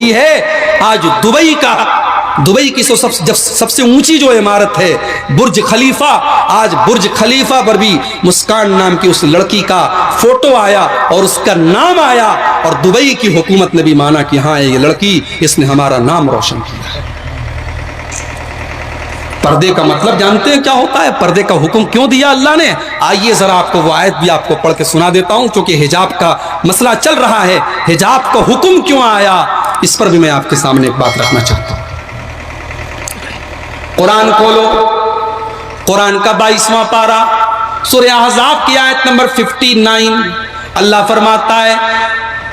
है। आज दुबई की सबसे ऊंची जो इमारत है बुर्ज खलीफा, आज बुर्ज खलीफा पर भी मुस्कान नाम की उस लड़की का फोटो आया और उसका नाम आया और दुबई की हुकूमत ने भी माना कि हाँ ये लड़की, इसने हमारा नाम रोशन किया है। पर्दे का मतलब जानते हैं क्या होता है? पर्दे का हुक्म क्यों दिया अल्लाह ने? आइए जरा आपको वो आयत भी आपको पढ़ के सुना देता हूं, क्योंकि हिजाब का मसला चल रहा है। हिजाब का हुक्म क्यों आया, इस पर भी मैं आपके सामने एक बात रखना चाहता हूं। कुरान खोलो, कुरान का 22वां पारा, सूरह अहज़ाब की आयत नंबर 59। अल्लाह फरमाता है,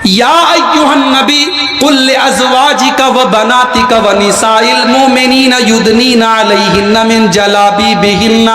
या अय्युहन नबी कुल लिअज़वाजिका व बनातिका व निसाइल मुमिनीना युदनीना अलैहिन्ना मिन जलाबिबिहिन्ना।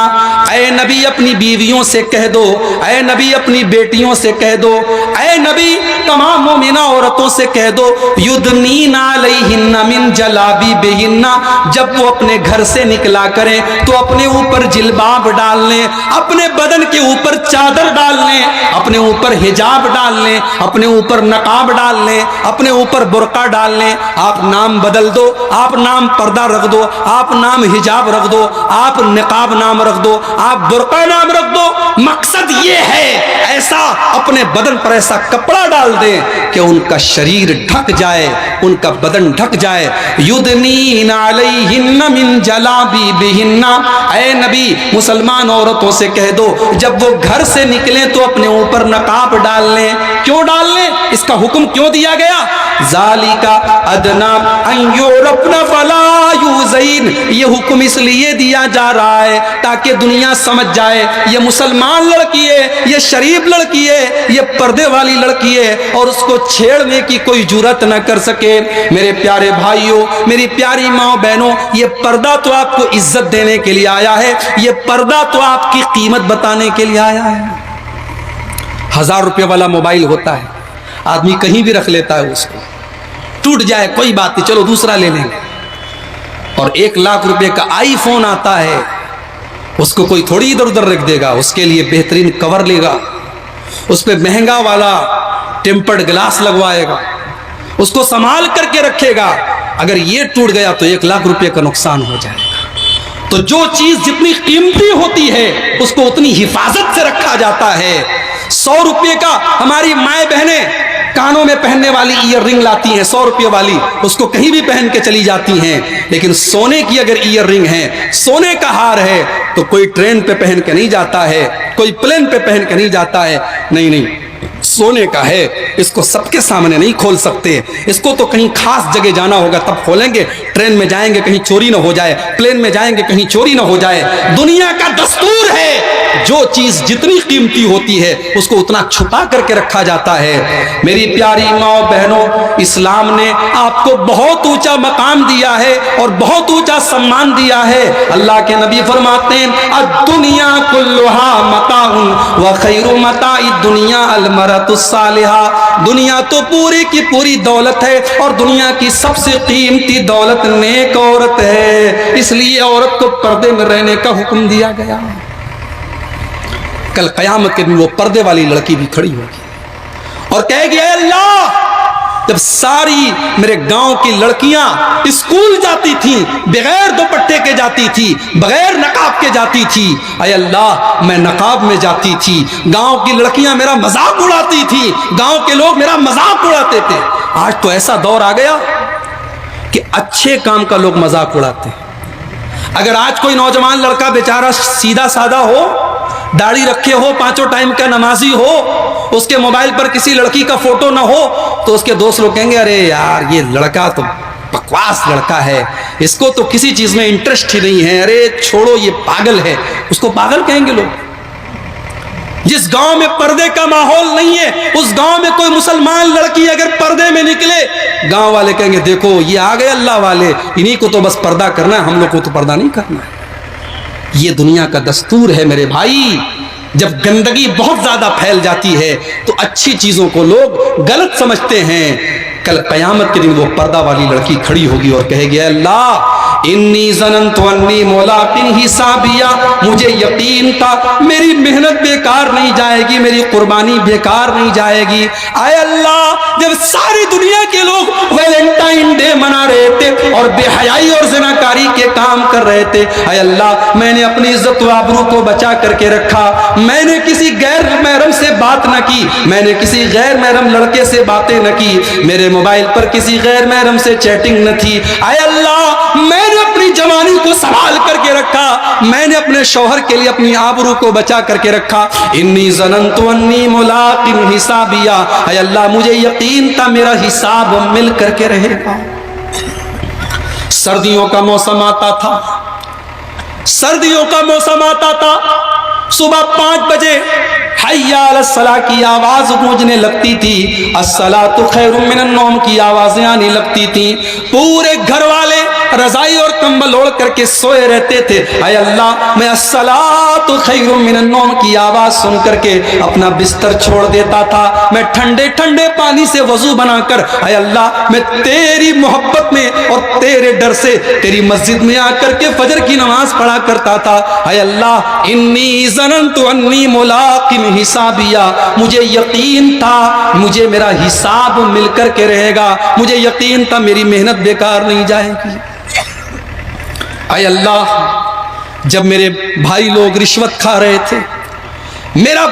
ऐ नबी अपनी बीवियों से कह दो, ऐ नबी अपनी बेटियों से कह दो, ऐ नबी तमाम मोमिना औरतों से कह दो, युदनीना अलैहिन्ना मिन जलाबिबिहिन्ना, जब वो अपने घर से निकला करें तो अपने ऊपर जिल्बाब डाल लें, अपने बदन के ऊपर चादर डाल लें, अपने ऊपर हिजाब डाल लें, अपने ऊपर नकाब डाल लें, अपने ऊपर बुर्का डाल लें। आप नाम बदल दो, आप नाम पर्दा रख दो, आप नाम हिजाब रख दो, आप निकाब नाम रख दो, आप बुर्का नाम रख दो। मकसद ये है ऐसा अपने बदन पर ऐसा कपड़ा डाल दें कि उनका शरीर ढक जाए, उनका बदन ढक जाए। युदनीना अलैहिन्ना मिन जलाबिबिहिन्ना। ऐ नबी मुसलमान औरतों से कह दो जब वो घर से निकलें तो अपने ऊपर नकाब डाल लें। क्यों डाल लें? इसका हुक्म क्यों दिया गया? ज़ालिका अदना अन युरफना फला युज़ैन। ये हुक्म इसलिए दिया जा रहा है ताकि दुनिया समझ जाए ये मुसलमान लड़की है, ये शरीफ लड़की है, ये पर्दे वाली लड़की है और उसको छेड़ने की कोई जुर्रत न कर सके। मेरे प्यारे भाइयों, मेरी प्यारी माँ बहनों, ये पर्दा तो आपको इज्जत देने के लिए आया है, ये पर्दा तो आपकी कीमत बताने के लिए आया है। 1000 रुपये वाला मोबाइल होता है, आदमी कहीं भी रख लेता है, उसको टूट जाए कोई बात नहीं, चलो दूसरा ले लेंगे। और 1 लाख रुपए का आईफोन आता है, उसको कोई थोड़ी इधर उधर रख देगा, उसके लिए बेहतरीन कवर लेगा, उस पर महंगा वाला टेम्पर्ड ग्लास लगवाएगा, उसको संभाल करके रखेगा। अगर ये टूट गया तो 1 लाख रुपए का नुकसान हो जाएगा। तो जो चीज जितनी कीमती होती है उसको उतनी हिफाजत से रखा जाता है। 100 रुपये का हमारी माए बहनें कानों में पहनने वाली ईयर रिंग लाती हैं, 100 रुपये वाली, उसको कहीं भी पहन के चली जाती हैं। लेकिन सोने की अगर ईयर रिंग है, सोने का हार है, तो कोई ट्रेन पे पहन के नहीं जाता है, कोई प्लेन पे पहन के नहीं जाता है। नहीं नहीं, सोने का है, इसको सबके सामने नहीं खोल सकते, इसको तो कहीं खास जगह जाना होगा तब खोलेंगे। ट्रेन में जाएंगे कहीं चोरी ना हो जाए, प्लेन में जाएंगे कहीं चोरी ना हो जाए। दुनिया का दस्तूर है जो चीज जितनी कीमती होती है उसको उतना छुपा करके रखा जाता है। मेरी प्यारी माँ बहनों, इस्लाम ने आपको बहुत ऊंचा मकाम दिया है और बहुत ऊंचा सम्मान दिया है। अल्लाह के नबी फरमाते हैं, अद्दुनिया कुल्लुहा मताउन व खैरु मताइद दुनिया अलमरतुस सालिहा। दुनिया तो पूरी की पूरी दौलत है और दुनिया की सबसे कीमती दौलत नेक औरत है। इसलिए औरत को पर्दे में रहने का हुक्म दिया गया। कल कयामत के दिन वो पर्दे वाली लड़की भी खड़ी होगी और कहेगी, अल्लाह, जब सारी मेरे गांव की लड़कियां स्कूल जाती थी, बगैर दुपट्टे के जाती थी, बगैर नकाब के जाती थी, अय अल्लाह मैं नकाब में जाती थी, गांव की लड़कियां मेरा मजाक उड़ाती थी, गांव के लोग मेरा मजाक उड़ाते थे। आज तो ऐसा दौर आ गया कि अच्छे काम का लोग मजाक उड़ाते हैं। अगर आज कोई नौजवान लड़का बेचारा सीधा साधा हो, दाढ़ी रखे हो, 5 टाइम का नमाजी हो, उसके मोबाइल पर किसी लड़की का फोटो ना हो, तो उसके दोस्त लोग कहेंगे, अरे यार ये लड़का तो बकवास लड़का है, इसको तो किसी चीज में इंटरेस्ट ही नहीं है, अरे छोड़ो ये पागल है, उसको पागल कहेंगे लोग। जिस गांव में पर्दे का माहौल नहीं है, उस गांव में कोई मुसलमान लड़की अगर पर्दे में निकले, गांव वाले कहेंगे, देखो ये आ गए अल्लाह वाले, इन्हीं को तो बस पर्दा करना है, हम लोग को तो पर्दा नहीं करना है। ये दुनिया का दस्तूर है मेरे भाई। जब गंदगी बहुत ज्यादा फैल जाती है तो अच्छी चीजों को लोग गलत समझते हैं। कल कयामत के दिन वो पर्दा वाली लड़की खड़ी होगी और कहेगी, अल्लाह इन्नी ज़ननतु अन्नी मुलाकिन हिसाबिया, मुझे यकीन था मेरी मेहनत बेकार नहीं जाएगी, मेरी कुर्बानी बेकार नहीं जाएगी। आय अल्लाह, जब सारी दुनिया के लोग वैलेंटाइन और बेहयाई और ज़िनाकारी के काम कर रहे थे। ऐ अल्लाह, मैंने अपनी इज्जत व आबरू को बचा करके रखा, मैंने किसी गैर महरम से बात न की, मैंने किसी गैर महरम लड़के से बातें न की, मेरे मोबाइल पर किसी गैर महरम से चैटिंग न थी। ऐ अल्लाह, मैंने अपनी जवानी को संभाल करके रखा, मैंने अपने शौहर के लिए अपनी आबरू को बचा करके रखा। इन्नी ज़नन्तु अन्नी मुलाक़िन हिसाबिया, ऐ अल्लाह, मुझे यकीन था मेरा हिसाब मिल करके रहेगा। सर्दियों का मौसम आता था, सर्दियों का मौसम आता था, सुबह 5 बजे हय्या अलस्सलाह की आवाज गूंजने लगती थी, अस्सलातु खैरुम मिनन नौम की आवाजें आने लगती थी। पूरे घर वाले रजाई और कंबल ओढ़ करके सोए रहते थे। ऐ अल्लाह, मैं अस्सलातु खैरुम मिनन नौम की आवाज सुन करके अपना बिस्तर छोड़ देता था। मैं ठंडे ठंडे पानी से वजू बनाकर, ऐ अल्लाह, मैं तेरी मोहब्बत में और तेरे डर से तेरी मस्जिद में आकर के फजर की नमाज पढ़ा करता था। ऐ अल्लाह, इन्नी ज़नन्तु अन्नी मुलाक़िन हिसाबिया, मुझे यकीन था मुझे मेरा हिसाब मिल करके रहेगा, मुझे यकीन था मेरी मेहनत बेकार नहीं जाएगी। ऐ अल्लाह, जब मेरे भाई लोग रिश्वत खा रहे थे, मेरा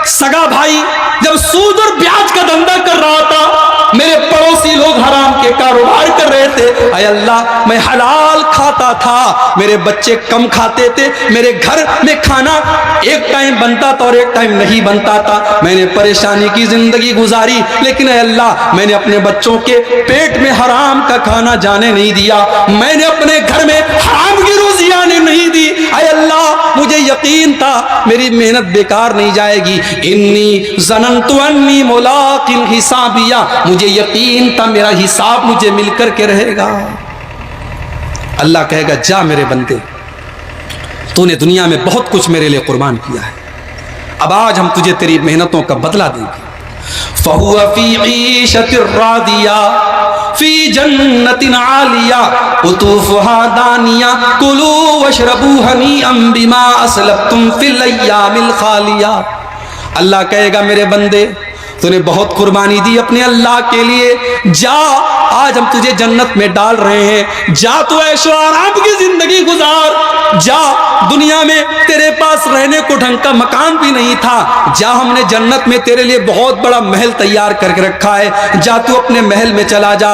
सगा भाई जब सूद और ब्याज का धंधा कर रहा था, मेरे पड़ोसी लोग हराम के कारोबार कर रहे थे, ऐ अल्लाह, मैं हलाल खाता था, मेरे बच्चे कम खाते थे, मेरे घर में खाना एक टाइम बनता था और एक टाइम नहीं बनता था। मैंने परेशानी की जिंदगी गुजारी, लेकिन ऐ अल्लाह, मैंने अपने बच्चों के पेट में हराम का खाना जाने नहीं दिया, मैंने अपने घर में हराम की रोजी आने नहीं दी। ऐ अल्लाह, मुझे यकीन था मेरी मेहनत बेकार नहीं जाएगी। इन्नी ज़नन्तु अन्नी मुलाक़िन हिसाबिया, मुझे यकीन था मेरा हिसाब मुझे मिलकर के रहेगा। अल्लाह कहेगा, जा मेरे बंदे, तूने दुनिया में बहुत कुछ मेरे लिए कुर्बान किया है, अब आज हम तुझे तेरी मेहनतों का बदला देंगे। फ़हुवा फ़ी ईशतिर रादिया फ़ी जन्नतिन आलिया कुतूफ़ुहा दानिया कुलू वशरबू हनीअम बिमा असलफ़्तुम फ़िल अय्यामिल खालिया। अल्लाह कहेगा, मेरे बंदे, तूने बहुत कुर्बानी दी अपने अल्लाह के लिए, जा, आज हम तुझे जन्नत में डाल रहे हैं, जा तू ऐशो आराम की जिंदगी गुजार, जा, दुनिया में तेरे पास रहने को ढंग का मकान भी नहीं था, जा, हमने जन्नत में तेरे लिए बहुत बड़ा महल तैयार करके रखा है, जा तू अपने महल में चला जा।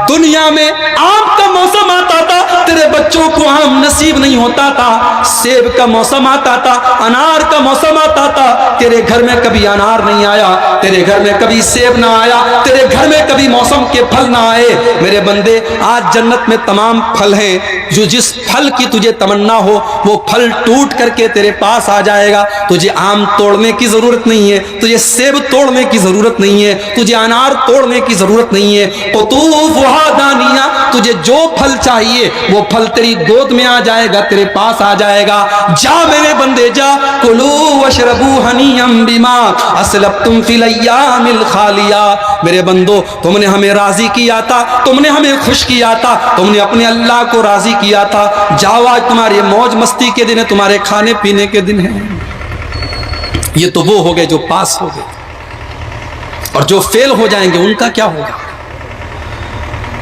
दुनिया में आम का मौसम आता था, तेरे बच्चों को आम नसीब नहीं होता था, सेब का मौसम आता था, अनार का मौसम आता था, तेरे घर में कभी अनार नहीं आया, तेरे घर में कभी सेब ना आया, तेरे घर में कभी मौसम के फल ना आए। मेरे बंदे, आज जन्नत में तमाम फल हैं, जो जिस फल की तुझे तमन्ना हो वो फल टूट करके तेरे पास आ जाएगा। तुझे आम तोड़ने की जरूरत नहीं है, तुझे सेब तोड़ने की जरूरत नहीं है, तुझे अनार तोड़ने की जरूरत नहीं है। कुतूफ़ुहा दानिया, तुझे जो फल चाहिए वो फल तेरी गोद में आ जाएगा, तेरे पास आ जाएगा। जा मेरे बंदे, जा, कुलू वशरबू हनीअम बिमा असलफ़्तुम फ़िल अय्यामिल खालिया। मेरे बंदो, तुमने हमें राजी किया था, तुमने हमें खुश किया था, तुमने अपने अल्लाह को राजी किया था, जाओ, आज तुम्हारे मौज मस्ती के दिन है, तुम्हारे खाने पीने के दिन है। ये तो वो हो गए जो पास हो गए, और जो फेल हो जाएंगे उनका क्या होगा,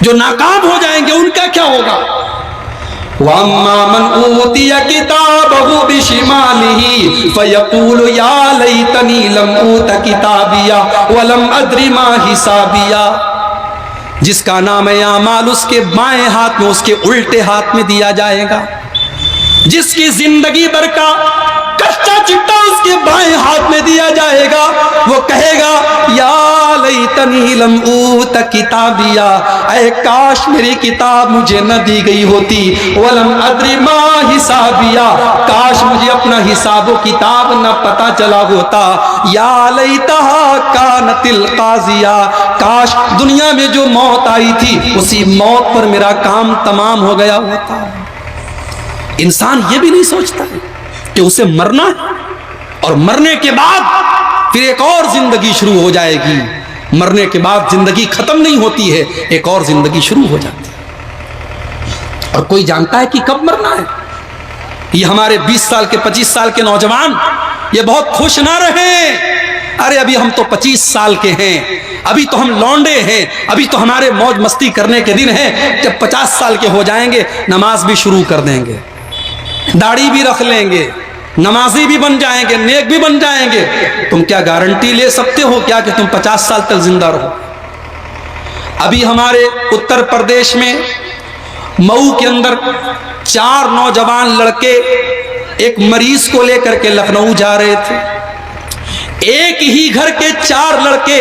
जो नाकाम हो जाएंगे उनका क्या होगा। वअम्मा मन ऊतिया किताबहु बिशिमालिही फयक़ूलु या लैतनी लम ऊत किताबिया वलम अद्रि मा हिसाबिया। जिसका नाम है आमाल उसके बाएं हाथ में, उसके उल्टे हाथ में दिया जाएगा। जिसकी जिंदगी भर का कच्चा चिट्टा उसके बाएं हाथ में दिया जाएगा, वो कहेगा, या लैतनी लम ऊत किताबिया, ऐ काश मेरी किताब मुझे न दी गई होती, वलम अद्रि मा हिसाबिया, काश मुझे अपना हिसाब किताब न पता चला होता, या लैतहा कानतिल काज़िया, काश दुनिया में जो मौत आई थी उसी मौत पर मेरा काम तमाम हो गया होता। इंसान ये भी नहीं सोचता कि उसे मरना है और मरने के बाद फिर एक और जिंदगी शुरू हो जाएगी। मरने के बाद जिंदगी खत्म नहीं होती है, एक और जिंदगी शुरू हो जाती है। और कोई जानता है कि कब मरना है? ये हमारे 20 साल के 25 साल के नौजवान ये बहुत खुश ना रहे अरे अभी हम तो 25 साल के हैं, अभी तो हम लौंडे हैं, अभी तो हमारे मौज मस्ती करने के दिन हैं। जब 50 साल के हो जाएंगे नमाज भी शुरू कर देंगे, दाढ़ी भी रख लेंगे, नमाजी भी बन जाएंगे, नेक भी बन जाएंगे। तुम क्या गारंटी ले सकते हो क्या कि तुम 50 साल तक जिंदा रहो? अभी हमारे उत्तर प्रदेश में मऊ के अंदर 4 नौजवान लड़के एक मरीज को लेकर के लखनऊ जा रहे थे। एक ही घर के 4 लड़के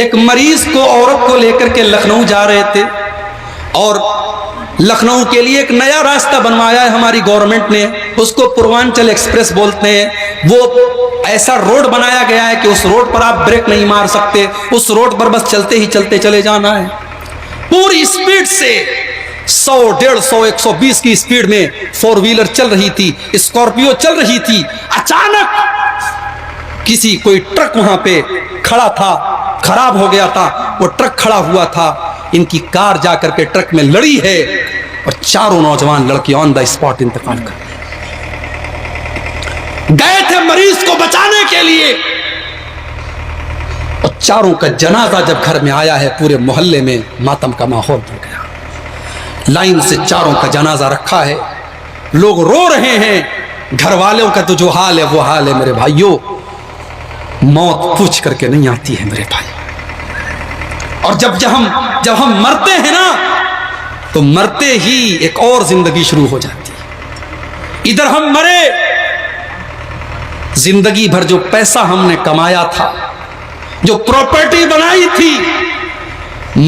एक मरीज को, औरत को लेकर के लखनऊ जा रहे थे। और लखनऊ के लिए एक नया रास्ता बनवाया है हमारी गवर्नमेंट ने, उसको पूर्वांचल एक्सप्रेस बोलते हैं। वो ऐसा रोड बनाया गया है कि उस रोड पर आप ब्रेक नहीं मार सकते, उस रोड पर बस चलते ही चलते चले जाना है। पूरी स्पीड से 100, 150, 120 की स्पीड में 4 व्हीलर चल रही थी, स्कॉर्पियो चल रही थी। अचानक कोई ट्रक वहां पे खड़ा था, खराब हो गया था, वो ट्रक खड़ा हुआ था, इनकी कार जाकर के ट्रक में लड़ी है और 4 नौजवान लड़के ऑन द स्पॉट इंतकाल कर गए थे मरीज को बचाने के लिए। और 4 का जनाजा जब घर में आया है, पूरे मोहल्ले में मातम का माहौल बन गया। लाइन से 4 का जनाजा रखा है, लोग रो रहे हैं। घर वालों का तो जो हाल है वो हाल है मेरे भाइयों। मौत पूछ करके नहीं आती है मेरे भाई। और जब हम मरते हैं ना, तो मरते ही एक और जिंदगी शुरू हो जाती है। इधर हम मरे, जिंदगी भर जो पैसा हमने कमाया था, जो प्रॉपर्टी बनाई थी,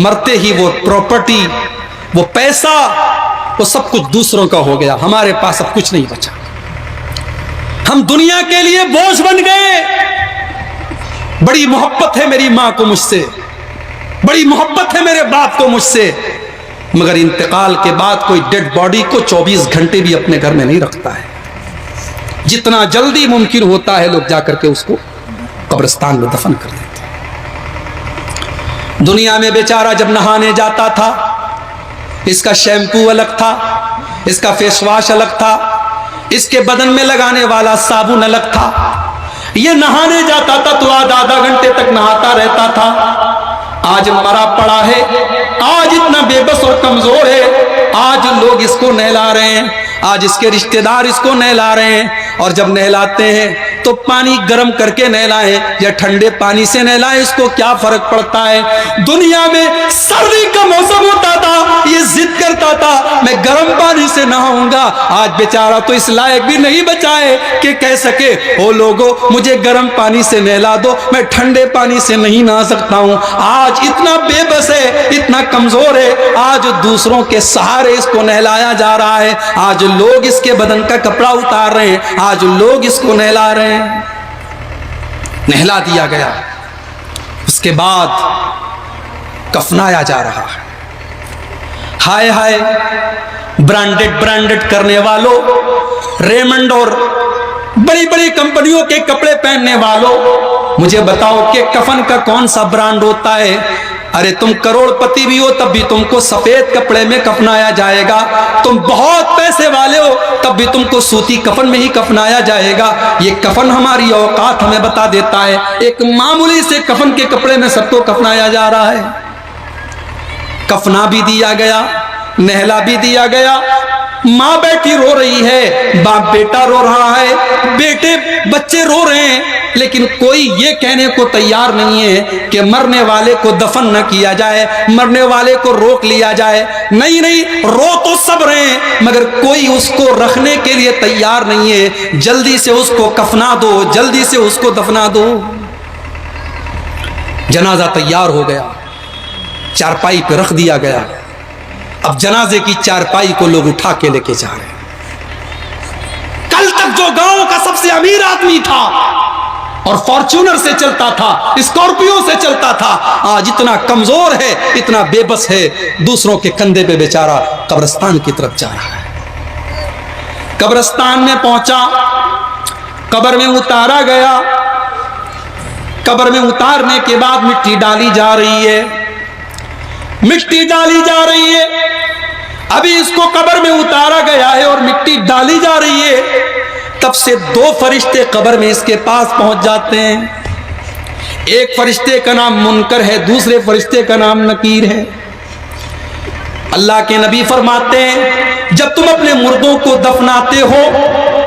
मरते ही वो प्रॉपर्टी, वो पैसा, वो सब कुछ दूसरों का हो गया। हमारे पास अब कुछ नहीं बचा। हम दुनिया के लिए बोझ बन गए। बड़ी मोहब्बत है मेरी मां को मुझसे, बड़ी मोहब्बत है मेरे बाप को मुझसे, मगर इंतकाल के बाद कोई डेड बॉडी को 24 घंटे भी अपने घर में नहीं रखता है। जितना जल्दी मुमकिन होता है लोग जाकर के उसको कब्रिस्तान में दफन कर देते हैं। दुनिया में बेचारा जब नहाने जाता था, इसका शैम्पू अलग था, इसका फेस वॉश अलग था, इसके बदन में लगाने वाला साबुन अलग था। ये नहाने जाता था तो आधा घंटे तक नहाता रहता था। आज मरा पड़ा है, आज इतना बेबस और कमजोर है, आज लोग इसको नहला रहे हैं, आज इसके रिश्तेदार इसको नहला रहे हैं। और जब नहलाते हैं तो पानी गर्म करके नहलाएं या ठंडे पानी से नहलाएं, इसको क्या फर्क पड़ता है। दुनिया में सर्दी का मौसम होता था, ये जिद करता था मैं गर्म पानी से नहाऊंगा। आज बेचारा तो इस लायक भी नहीं बचा है कि कह सके ओ लोगों मुझे गर्म पानी से नहला दो, मैं ठंडे पानी से नहीं नहा सकता हूं। आज इतना बेबस है, इतना कमजोर है, आज दूसरों के सहारे इसको नहलाया जा रहा है। आज लोग इसके बदन का कपड़ा उतार रहे हैं, आज लोग इसको नहला रहे हैं। नहला दिया गया, उसके बाद कफनाया जा रहा है। हाय हाय, ब्रांडेड करने वालों, रेमंड और बड़ी बड़ी कंपनियों के कपड़े पहनने वालों, मुझे बताओ कि कफन का कौन सा ब्रांड होता है। अरे तुम करोड़पति भी हो तब भी तुमको सफेद कपड़े में कफनाया जाएगा, तुम बहुत पैसे वाले हो तब भी तुमको सूती कफन में ही कफनाया जाएगा। ये कफन हमारी औकात हमें बता देता है। एक मामूली से कफन के कपड़े में सबको कफनाया जा रहा है। कफना भी दिया गया, नहला भी दिया गया, माँ बैठी रो रही है, बाप बेटा रो रहा है, बेटे बच्चे रो रहे हैं, लेकिन कोई ये कहने को तैयार नहीं है कि मरने वाले को दफन न किया जाए, मरने वाले को रोक लिया जाए। नहीं, रो तो सब रहे हैं, मगर कोई उसको रखने के लिए तैयार नहीं है। जल्दी से उसको कफना दो, जल्दी से उसको दफना दो। जनाजा तैयार हो गया, चारपाई पे रख दिया गया। अब जनाजे की चारपाई को लोग उठा के लेके जा रहे हैं। कल तक जो गांव का सबसे अमीर आदमी था और फॉर्च्यूनर से चलता था, स्कॉर्पियो से चलता था, आज इतना कमजोर है, इतना बेबस है, दूसरों के कंधे पे बेचारा कब्रिस्तान की तरफ जा रहा है। कब्रिस्तान में पहुंचा, कब्र में उतारा गया। कब्र में उतारने के बाद मिट्टी डाली जा रही है, मिट्टी डाली जा रही है। अभी इसको कब्र में उतारा गया है और मिट्टी डाली जा रही है, तब से 2 फरिश्ते कब्र में इसके पास पहुंच जाते हैं। एक फरिश्ते का नाम मुनकर है, दूसरे फरिश्ते का नाम नकीर है। अल्लाह के नबी फरमाते हैं जब तुम अपने मुर्दों को दफनाते हो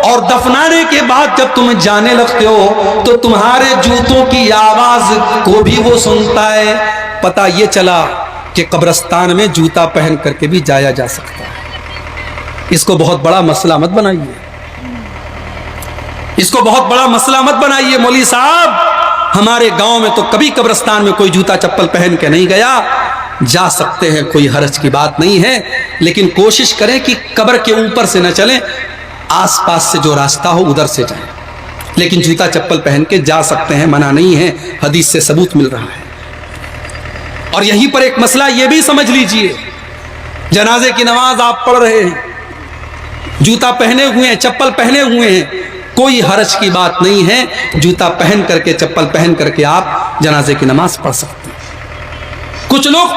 और दफनाने के बाद जब तुम जाने लगते हो तो तुम्हारे जूतों की आवाज को भी वो सुनता है। पता ये चला कि कब्रिस्तान में जूता पहन करके भी जाया जा सकता है। इसको बहुत बड़ा मसला मत बनाइए, इसको बहुत बड़ा मसला मत बनाइए। मौलवी साहब, हमारे गांव में तो कभी कब्रिस्तान में कोई जूता चप्पल पहन के नहीं गया। जा सकते हैं, कोई हर्ज की बात नहीं है, लेकिन कोशिश करें कि कब्र के ऊपर से न चलें, आसपास से जो रास्ता हो उधर से जाएं। लेकिन जूता चप्पल पहन के जा सकते हैं, मना नहीं है, हदीस से सबूत मिल रहा है। और यहीं पर एक मसला यह भी समझ लीजिए, जनाजे की नमाज आप पढ़ रहे हैं, जूता पहने हुए हैं, चप्पल पहने हुए हैं, कोई हर्ज की बात नहीं है। जूता पहन करके, चप्पल पहन करके आप जनाजे की नमाज पढ़ सकते हैं। कुछ लोग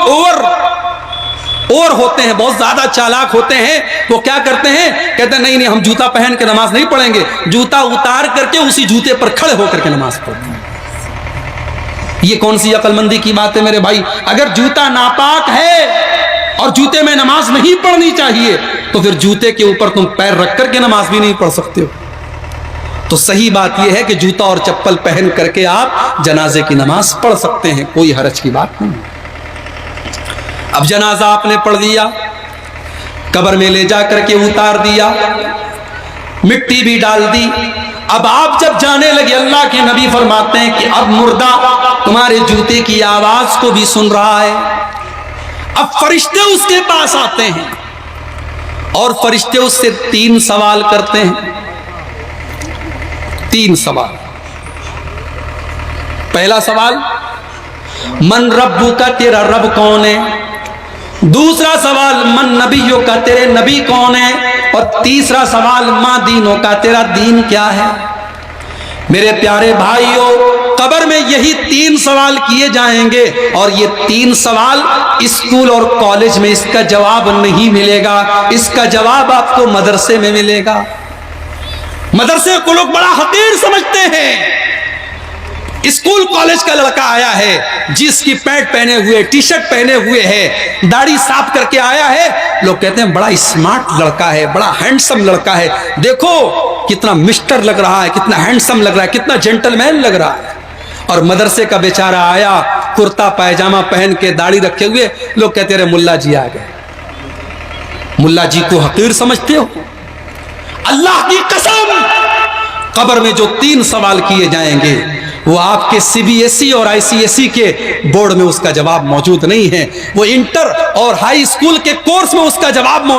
ओवर होते हैं, बहुत ज्यादा चालाक होते हैं। वो क्या करते हैं, कहते हैं नहीं हम जूता पहन के नमाज नहीं पढ़ेंगे, जूता उतार करके उसी जूते पर खड़े होकर के नमाज पढ़ते हैं। ये कौन सी अक्लमंदी की बात है मेरे भाई? अगर जूता नापाक है और जूते में नमाज नहीं पढ़नी चाहिए तो फिर जूते के ऊपर तुम पैर रख करके नमाज भी नहीं पढ़ सकते हो। तो सही बात यह है कि जूता और चप्पल पहन करके आप जनाजे की नमाज पढ़ सकते हैं, कोई हरज की बात नहीं। अब जनाजा आपने पढ़ दिया, कब्र में ले जा करके उतार दिया, मिट्टी भी डाल दी। अब आप जब जाने लगे, अल्लाह के नबी फरमाते हैं कि अब मुर्दा तुम्हारे जूते की आवाज को भी सुन रहा है। अब फरिश्ते उसके पास आते हैं और फरिश्ते उससे 3 सवाल करते हैं। 3 सवाल। पहला सवाल, मन रब्बू का, तेरा रब कौन है? दूसरा सवाल, मन नबियों का, तेरे नबी कौन है? और तीसरा सवाल, माँ दीनों का, तेरा दीन क्या है? मेरे प्यारे भाइयों, कब्र में यही 3 सवाल किए जाएंगे और ये 3 सवाल स्कूल और कॉलेज में इसका जवाब नहीं मिलेगा। इसका जवाब आपको मदरसे में मिलेगा। मदरसे को लोग बड़ा हकीर समझते हैं। स्कूल कॉलेज का लड़का आया है, जिसकी पैंट पहने हुए, टी शर्ट पहने हुए है, दाढ़ी साफ करके आया है, लोग कहते हैं बड़ा स्मार्ट लड़का है, बड़ा हैंडसम लड़का है, देखो कितना मिस्टर लग रहा है, कितना हैंडसम लग रहा है, कितना जेंटलमैन लग रहा है। और मदरसे का बेचारा आया कुर्ता पायजामा पहन के, दाढ़ी रखे हुए, लोग कहते रहे मुल्ला जी आ गए। मुल्ला जी को हकीर समझते हो? अल्लाह की कसम, कब्र में जो 3 सवाल किए जाएंगे वो आपके CBSE और ICSE के बोर्ड में उसका जवाब मौजूद नहीं है। वो इंटर और हाई स्कूल के कोर्स में उसका जवाब मौजूद